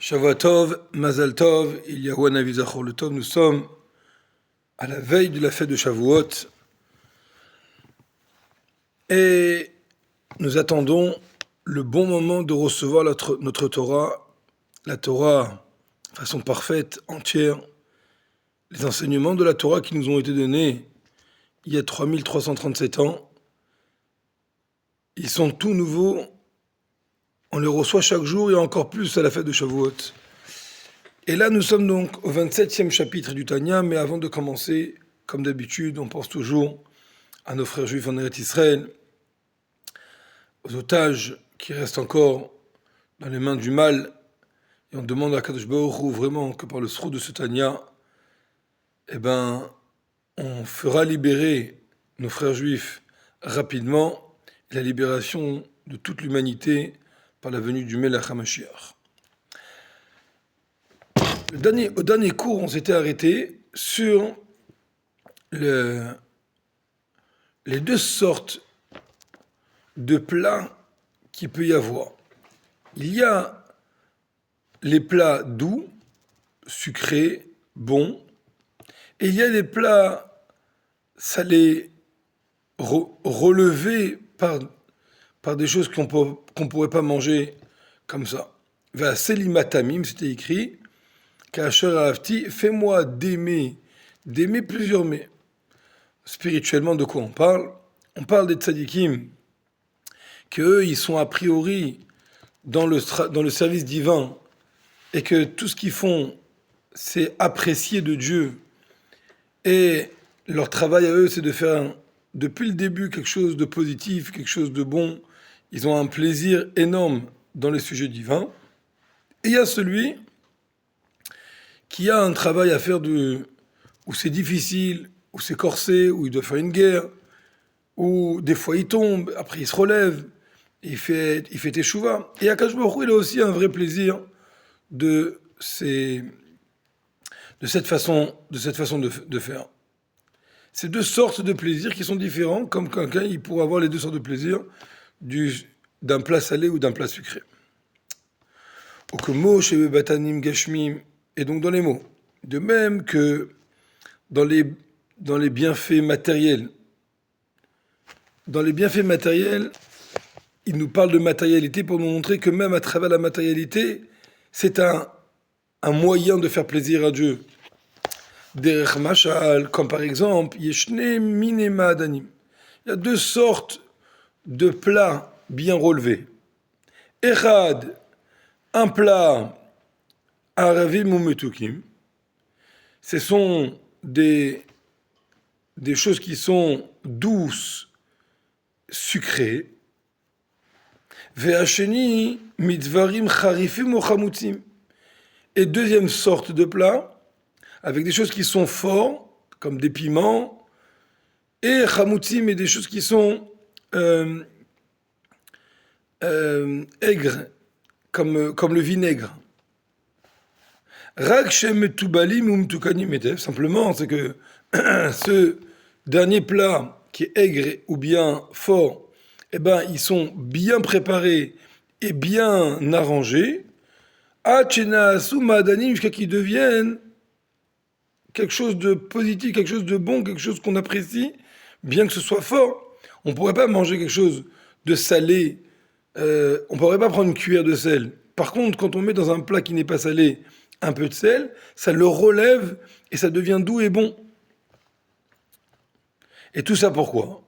Shavua Tov, Mazal Tov, Eliyahu Hanavi Zachor le Tov. Nous sommes à la veille de la fête de Shavuot et nous attendons le bon moment de recevoir notre Torah, la Torah de façon parfaite, entière, les enseignements de la Torah qui nous ont été donnés il y a 3337 ans. Ils sont tout nouveaux, on les reçoit chaque jour et encore plus à la fête de Shavuot. Et là, nous sommes donc au 27e chapitre du Tanya, mais avant de commencer, comme d'habitude, on pense toujours à nos frères juifs en Eretz Israël, aux otages qui restent encore dans les mains du mal, et on demande à Kadosh Baruch Hu vraiment que par le sroud de ce Tanya, on fera libérer nos frères juifs rapidement, et la libération de toute l'humanité par la venue du Melech HaMashiach. Au dernier cours, on s'était arrêté sur les deux sortes de plats qu'il peut y avoir. Il y a les plats doux, sucrés, bons, et il y a les plats salés, relevés par des choses qu'on ne pourrait pas manger comme ça. Selimatamim, c'était écrit, Kasher Ahavti, fais-moi d'aimer plusieurs mets. Spirituellement, de quoi on parle? On parle des tzadikim, qu'eux, ils sont a priori dans le service divin, et que tout ce qu'ils font, c'est apprécier de Dieu, et leur travail à eux, c'est de faire, depuis le début, quelque chose de positif, quelque chose de bon. Ils ont un plaisir énorme dans les sujets divins. Et il y a celui qui a un travail à faire où c'est difficile, où c'est corsé, où il doit faire une guerre, où des fois il tombe, après il se relève, et il fait teshuva. Et Akash Baruch Hu, il a aussi un vrai plaisir de cette façon de faire. Ces deux sortes de plaisirs qui sont différents, comme quelqu'un il pourrait avoir les deux sortes de plaisirs d'un plat salé ou d'un plat sucré. Okomo shebe batanim gashmim, et donc dans les mots. De même que dans les bienfaits matériels. Dans les bienfaits matériels, il nous parle de matérialité pour nous montrer que même à travers la matérialité, c'est un moyen de faire plaisir à Dieu. Derech mashal, comme par exemple, yeshne minema adanim. Il y a deux sortes de plats bien relevés. Echad, un plat aravim ou metukim. Ce sont des choses qui sont douces, sucrées. Ve'asheni midvarim charifim ou chamutzim. Et deuxième sorte de plat, avec des choses qui sont fortes, comme des piments, et chamutzim, et des choses qui sont aigres, comme le vinaigre. Rak shem tubalim ou mtukanim etef, simplement, c'est que ce dernier plat qui est aigre ou bien fort, ils sont bien préparés et bien arrangés, achena soumadanim, jusqu'à qu'ils deviennent quelque chose de positif, quelque chose de bon, quelque chose qu'on apprécie, bien que ce soit fort. On ne pourrait pas manger quelque chose de salé, on ne pourrait pas prendre une cuillère de sel. Par contre, quand on met dans un plat qui n'est pas salé un peu de sel, ça le relève et ça devient doux et bon. Et tout ça pourquoi?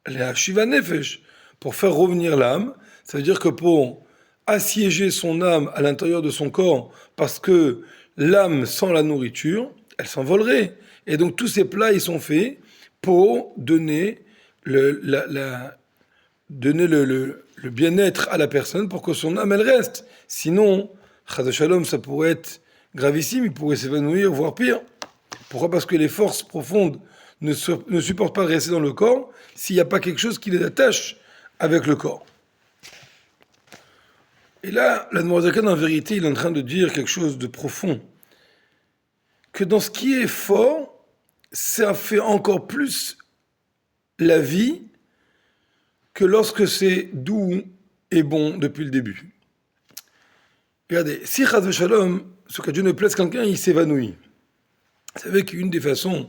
La Shiva Nefesh, pour faire revenir l'âme. Ça veut dire que pour assiéger son âme à l'intérieur de son corps, parce que l'âme sans la nourriture, elle s'envolerait. Et donc tous ces plats, ils sont faits pour donner le bien-être à la personne, pour que son âme, elle reste. Sinon, Chaz Shalom, ça pourrait être gravissime, il pourrait s'évanouir, voire pire. Pourquoi? Parce que les forces profondes ne supportent pas de rester dans le corps s'il n'y a pas quelque chose qui les attache avec le corps. Et là, l'Admorazakan, en vérité, il est en train de dire quelque chose de profond. Que dans ce qui est fort, ça fait encore plus la vie que lorsque c'est doux et bon depuis le début. Regardez, si Chaz Shalom, ce que Dieu ne plaise quelqu'un, il s'évanouit. Vous savez qu'une des façons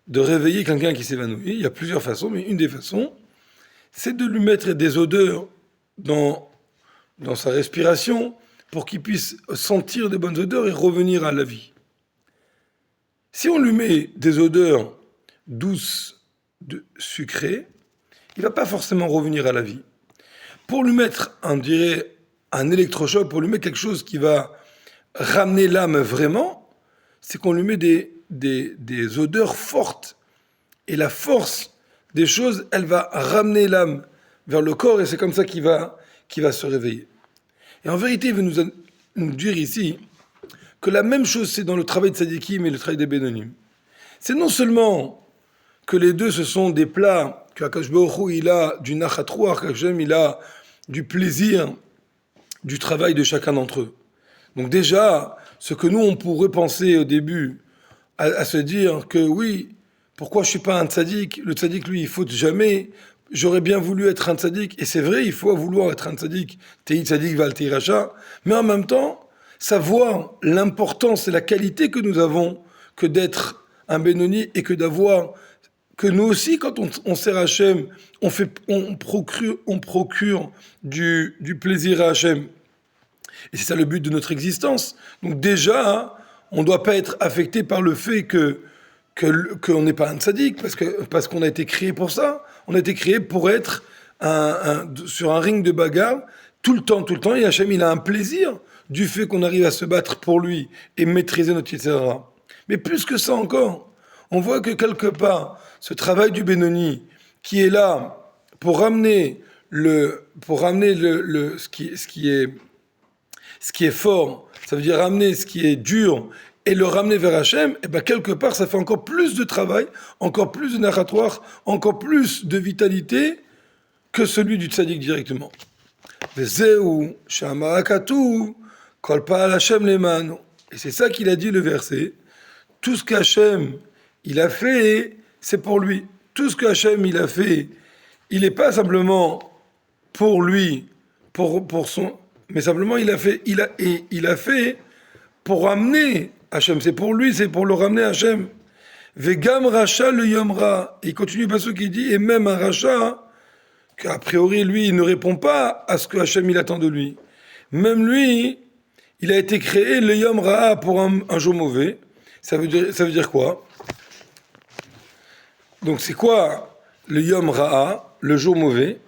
de réveiller quelqu'un qui s'évanouit, il y a plusieurs façons, mais une des façons, c'est de lui mettre des odeurs dans sa respiration pour qu'il puisse sentir des bonnes odeurs et revenir à la vie. Si on lui met des odeurs douces, sucrées, il ne va pas forcément revenir à la vie. Pour lui mettre, on dirait, un électrochoc, pour lui mettre quelque chose qui va ramener l'âme vraiment, c'est qu'on lui met des odeurs fortes. Et la force des choses, elle va ramener l'âme vers le corps et c'est comme ça qu'il va se réveiller. Et en vérité, il veut nous dire ici que la même chose, c'est dans le travail de Tzadikim et le travail des Bénonim. C'est non seulement que les deux, ce sont des plats que Akash Baruch Hu, il a du nachat ruach, qu'Hachem, il a du plaisir du travail de chacun d'entre eux. Donc déjà, ce que nous, on pourrait penser au début, à se dire que oui, pourquoi je ne suis pas un tzaddik? Le tzaddik, lui, il faute jamais. J'aurais bien voulu être un tzaddik. Et c'est vrai, il faut vouloir être un tzaddik. Tei tzaddik val tei racha. Mais en même temps, savoir l'importance et la qualité que nous avons que d'être un Benoni et que d'avoir, que nous aussi, quand on sert Hachem, on procure du plaisir à Hachem. Et c'est ça le but de notre existence. Donc déjà, on ne doit pas être affecté par le fait qu'on n'est pas un tzaddik, parce qu'on a été créé pour ça. On a été créé pour être sur un ring de bagarre tout le temps. Et Hachem, il a un plaisir du fait qu'on arrive à se battre pour lui et maîtriser notre yitzhara. Mais plus que ça encore, on voit que quelque part, ce travail du Benoni, qui est là pour ramener ce qui est fort, ça veut dire ramener ce qui est dur et le ramener vers Hachem, et bien quelque part ça fait encore plus de travail, encore plus de narratoire, encore plus de vitalité que celui du tzaddik directement. Vezeu shamarakatu kol pa'al Hachem lemanu. Et c'est ça qu'il a dit le verset. Tout ce qu'Hachem il a fait, c'est pour lui. Tout ce qu'Hachem il a fait, il n'est pas simplement pour lui, pour son, mais simplement il a fait pour ramener Hachem. C'est pour lui, c'est pour le ramener à Hachem. Vegam racha le yomra. Il continue parce qu'il dit, et même un racha, qu'a priori lui, il ne répond pas à ce que Hachem il attend de lui. Même lui, il a été créé le yomra pour un jour mauvais. Ça veut dire quoi? Donc c'est quoi le Yom Ra'a, le jour mauvais?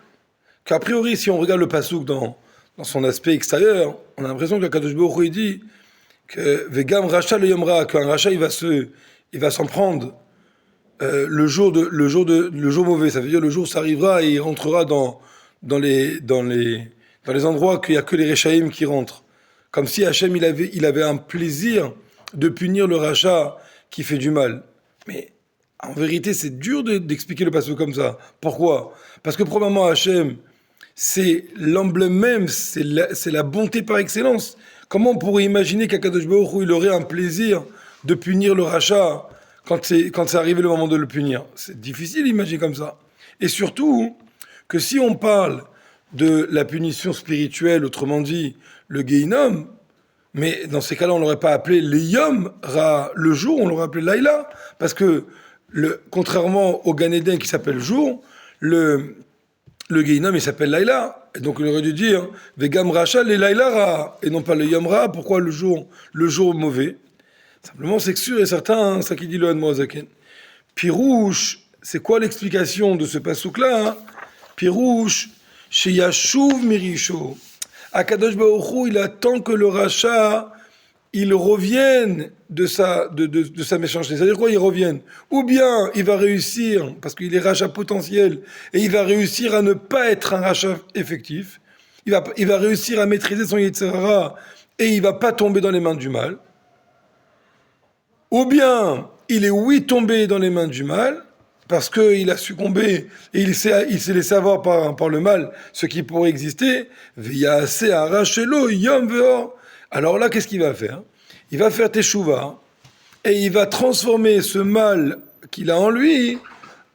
Qu'a priori, si on regarde le pasouk dans son aspect extérieur, on a l'impression que Kadosh Baruch Hu dit que Vegam Racha le Yom Ra'a, qu'un Racha il va s'en prendre le jour mauvais. Ça veut dire le jour ça arrivera et il rentrera dans les endroits qu'il n'y a que les Rechaïm qui rentrent. Comme si Hachem il avait un plaisir de punir le Racha qui fait du mal. Mais en vérité, c'est dur d'expliquer le passage comme ça. Pourquoi? Parce que premièrement, Hachem, c'est l'emblème même, c'est la bonté par excellence. Comment on pourrait imaginer qu'Akadosh Baruch Hu, il aurait un plaisir de punir le rachat quand c'est arrivé le moment de le punir? C'est difficile d'imaginer comme ça. Et surtout, que si on parle de la punition spirituelle, autrement dit, le Gehinnom, mais dans ces cas-là, on l'aurait pas appelé le Yom Ra, le jour, on l'aurait appelé Laïla, parce que contrairement au Gan Eden qui s'appelle jour, le Gehinnom il s'appelle Laïla, et donc il aurait dû dire Vegam Racha le Laïla Ra, et non pas le Yom Ra. Pourquoi le jour mauvais? Simplement, c'est sûr et certain, ça qui dit le Hadmoazaken. Pirouche, c'est quoi l'explication de ce pasouk-là? Pirouche, chez Yashuv Mirisho. Akadosh Baruch Hu, il attend que le rachat, il revienne de sa méchanceté. C'est-à-dire quoi, il revienne? Ou bien, il va réussir, parce qu'il est rachat potentiel, et il va réussir à ne pas être un rachat effectif. Il va réussir à maîtriser son Yetzirah, et il va pas tomber dans les mains du mal. Ou bien, il est tombé dans les mains du mal, parce qu'il a succombé et il s'est laissé avoir par le mal ce qui pourrait exister. Alors là, qu'est-ce qu'il va faire? Il va faire teshuva et il va transformer ce mal qu'il a en lui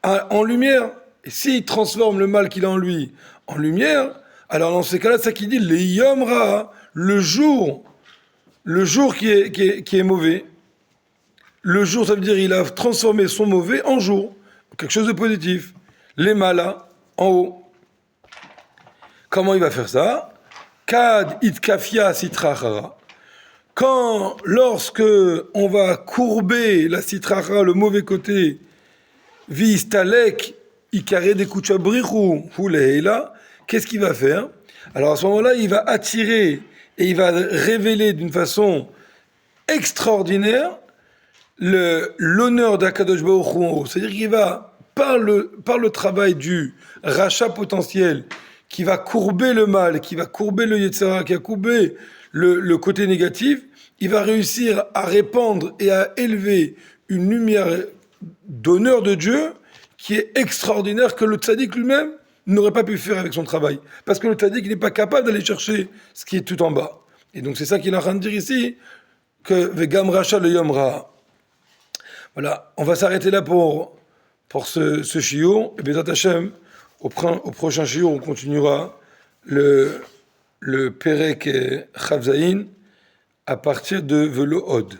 en lumière. Et s'il transforme le mal qu'il a en lui en lumière, alors dans ces cas-là, c'est ça qu'il dit, le yom ra, le jour qui est mauvais. Le jour, ça veut dire il a transformé son mauvais en jour, quelque chose de positif. Les malas en haut. Comment il va faire ça? Kad itkafia sitrachara. Lorsque on va courber la sitrachara, le mauvais côté, vistalek ikare de kuchabrichu huleila, qu'est-ce qu'il va faire? Alors à ce moment-là, il va attirer et il va révéler d'une façon extraordinaire l'honneur d'Akadosh Baruch Hu en haut. C'est-à-dire qu'il va, par le travail du rachat potentiel, qui va courber le mal, qui va courber le Yetzirah, qui va courber le côté négatif, il va réussir à répandre et à élever une lumière d'honneur de Dieu qui est extraordinaire que le tzaddik lui-même n'aurait pas pu faire avec son travail. Parce que le tzaddik n'est pas capable d'aller chercher ce qui est tout en bas. Et donc c'est ça qu'il est en train de dire ici, que Vegam Racha le Yom Ra. Voilà, on va s'arrêter là pour ce shiur. Et Bezat Hashem, au prochain shiur, on continuera le Perek Chavzaïn à partir de Velo Od.